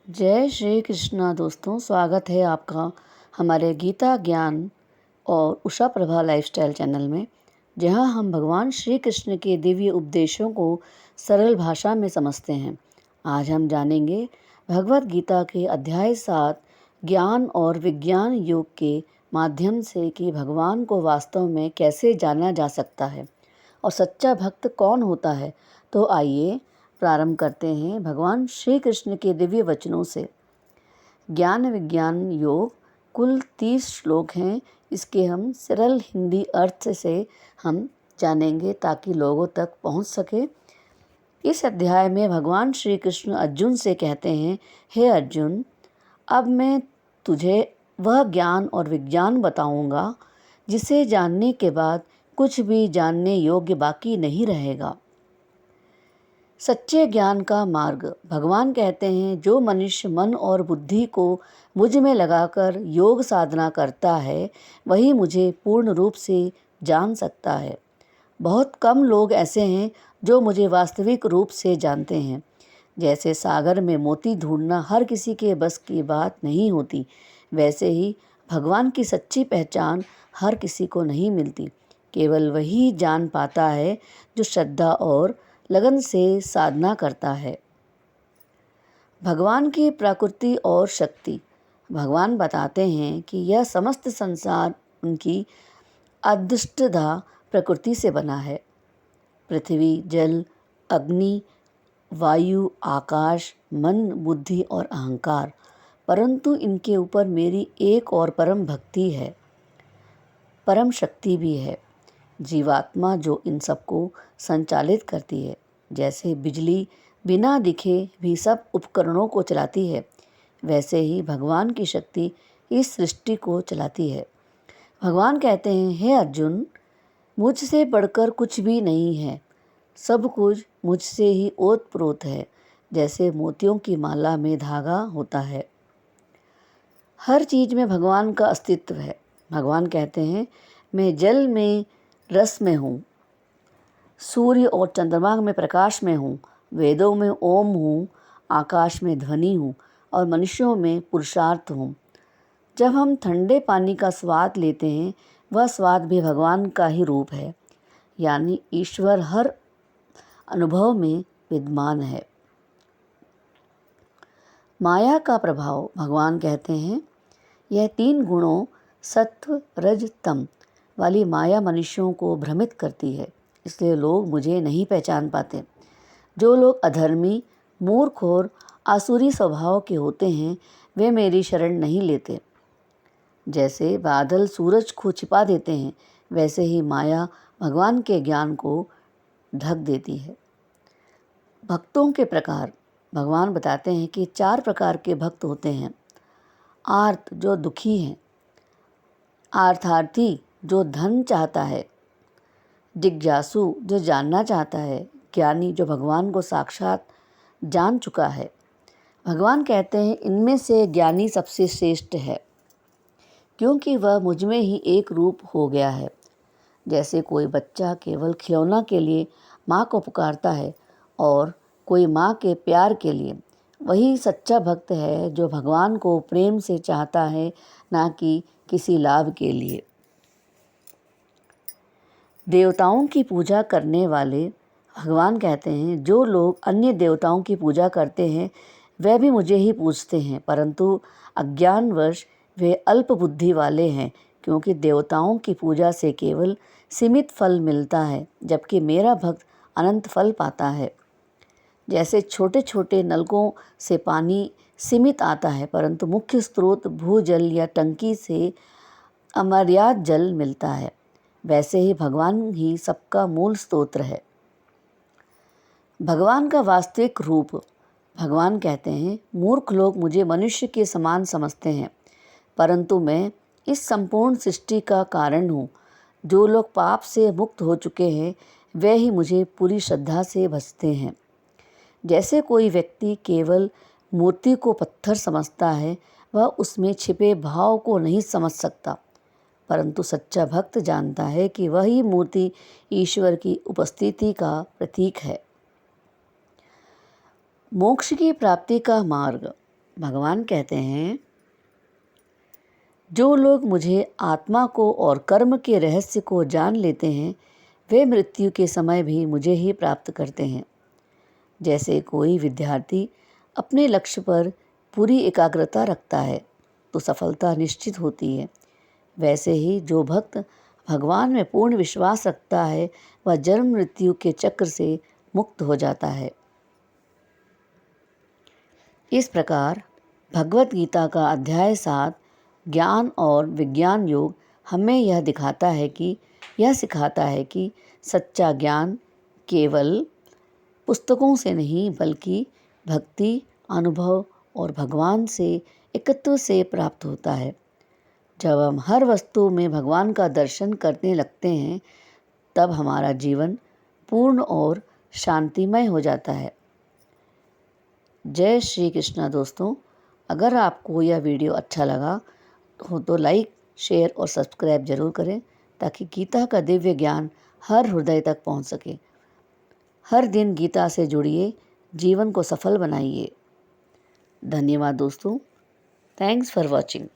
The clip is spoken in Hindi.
जय श्री कृष्णा दोस्तों, स्वागत है आपका हमारे गीता ज्ञान और उषा प्रभा लाइफस्टाइल चैनल में, जहां हम भगवान श्री कृष्ण के दिव्य उपदेशों को सरल भाषा में समझते हैं। आज हम जानेंगे भगवत गीता के अध्याय 7 ज्ञान और विज्ञान योग के माध्यम से कि भगवान को वास्तव में कैसे जाना जा सकता है और सच्चा भक्त कौन होता है। तो आइए प्रारंभ करते हैं भगवान श्री कृष्ण के दिव्य वचनों से। ज्ञान विज्ञान योग कुल 30 श्लोक हैं। इसके हम सरल हिंदी अर्थ से हम जानेंगे ताकि लोगों तक पहुंच सके। इस अध्याय में भगवान श्री कृष्ण अर्जुन से कहते हैं, हे अर्जुन, अब मैं तुझे वह ज्ञान और विज्ञान बताऊंगा जिसे जानने के बाद कुछ भी जानने योग्य बाकी नहीं रहेगा। सच्चे ज्ञान का मार्ग। भगवान कहते हैं, जो मनुष्य मन और बुद्धि को मुझ में लगाकर योग साधना करता है वही मुझे पूर्ण रूप से जान सकता है। बहुत कम लोग ऐसे हैं जो मुझे वास्तविक रूप से जानते हैं। जैसे सागर में मोती ढूंढना हर किसी के बस की बात नहीं होती, वैसे ही भगवान की सच्ची पहचान हर किसी को नहीं मिलती। केवल वही जान पाता है जो श्रद्धा और लगन से साधना करता है। भगवान की प्रकृति और शक्ति। भगवान बताते हैं कि यह समस्त संसार उनकी अदृष्टधा प्रकृति से बना है। पृथ्वी, जल, अग्नि, वायु, आकाश, मन, बुद्धि और अहंकार, परंतु इनके ऊपर मेरी एक और परम भक्ति है, परम शक्ति भी है, जीवात्मा, जो इन सबको संचालित करती है। जैसे बिजली बिना दिखे भी सब उपकरणों को चलाती है, वैसे ही भगवान की शक्ति इस सृष्टि को चलाती है। भगवान कहते हैं, हे अर्जुन, मुझसे बढ़कर कुछ भी नहीं है, सब कुछ मुझसे ही ओतप्रोत है, जैसे मोतियों की माला में धागा होता है। हर चीज में भगवान का अस्तित्व है। भगवान कहते हैं, मैं जल में रस में हूँ, सूर्य और चंद्रमा में प्रकाश में हूँ, वेदों में ओम हूँ, आकाश में ध्वनि हूँ और मनुष्यों में पुरुषार्थ हूँ। जब हम ठंडे पानी का स्वाद लेते हैं, वह स्वाद भी भगवान का ही रूप है, यानी ईश्वर हर अनुभव में विद्यमान है। माया का प्रभाव। भगवान कहते हैं, यह 3 गुणों सत्व, रज, तम वाली माया मनुष्यों को भ्रमित करती है, इसलिए लोग मुझे नहीं पहचान पाते। जो लोग अधर्मी, मूर्ख और आसुरी स्वभाव के होते हैं, वे मेरी शरण नहीं लेते। जैसे बादल सूरज को छिपा देते हैं, वैसे ही माया भगवान के ज्ञान को ढक देती है। भक्तों के प्रकार। भगवान बताते हैं कि 4 प्रकार के भक्त होते हैं। आर्त, जो दुखी हैं, अर्थार्थी, जो धन चाहता है, जिज्ञासु, जो जानना चाहता है, ज्ञानी, जो भगवान को साक्षात जान चुका है। भगवान कहते हैं, इनमें से ज्ञानी सबसे श्रेष्ठ है, क्योंकि वह मुझ में ही एक रूप हो गया है। जैसे कोई बच्चा केवल खिलौना के लिए माँ को पुकारता है और कोई माँ के प्यार के लिए, वही सच्चा भक्त है जो भगवान को प्रेम से चाहता है, ना कि किसी लाभ के लिए। देवताओं की पूजा करने वाले। भगवान कहते हैं, जो लोग अन्य देवताओं की पूजा करते हैं वे भी मुझे ही पूजते हैं, परंतु अज्ञानवश वे अल्प बुद्धि वाले हैं, क्योंकि देवताओं की पूजा से केवल सीमित फल मिलता है, जबकि मेरा भक्त अनंत फल पाता है। जैसे छोटे छोटे नलकों से पानी सीमित आता है, परंतु मुख्य स्रोत भूजल या टंकी से अमर्याद जल मिलता है, वैसे ही भगवान ही सबका मूल स्तोत्र है। भगवान का वास्तविक रूप। भगवान कहते हैं, मूर्ख लोग मुझे मनुष्य के समान समझते हैं, परंतु मैं इस संपूर्ण सृष्टि का कारण हूँ। जो लोग पाप से मुक्त हो चुके हैं वे ही मुझे पूरी श्रद्धा से भजते हैं। जैसे कोई व्यक्ति केवल मूर्ति को पत्थर समझता है, वह उसमें छिपे भाव को नहीं समझ सकता, परंतु सच्चा भक्त जानता है कि वही मूर्ति ईश्वर की उपस्थिति का प्रतीक है। मोक्ष की प्राप्ति का मार्ग। भगवान कहते हैं, जो लोग मुझे आत्मा को और कर्म के रहस्य को जान लेते हैं वे मृत्यु के समय भी मुझे ही प्राप्त करते हैं। जैसे कोई विद्यार्थी अपने लक्ष्य पर पूरी एकाग्रता रखता है तो सफलता निश्चित होती है, वैसे ही जो भक्त भगवान में पूर्ण विश्वास रखता है वह जन्म मृत्यु के चक्र से मुक्त हो जाता है। इस प्रकार भगवत गीता का अध्याय 7 ज्ञान और विज्ञान योग हमें यह सिखाता है कि सच्चा ज्ञान केवल पुस्तकों से नहीं बल्कि भक्ति, अनुभव और भगवान से एकत्व से प्राप्त होता है। जब हम हर वस्तु में भगवान का दर्शन करने लगते हैं तब हमारा जीवन पूर्ण और शांतिमय हो जाता है। जय श्री कृष्णा दोस्तों, अगर आपको यह वीडियो अच्छा लगा हो तो लाइक, शेयर और सब्सक्राइब जरूर करें ताकि गीता का दिव्य ज्ञान हर हृदय तक पहुंच सके। हर दिन गीता से जुड़िए, जीवन को सफल बनाइए। धन्यवाद दोस्तों। Thanks for watching.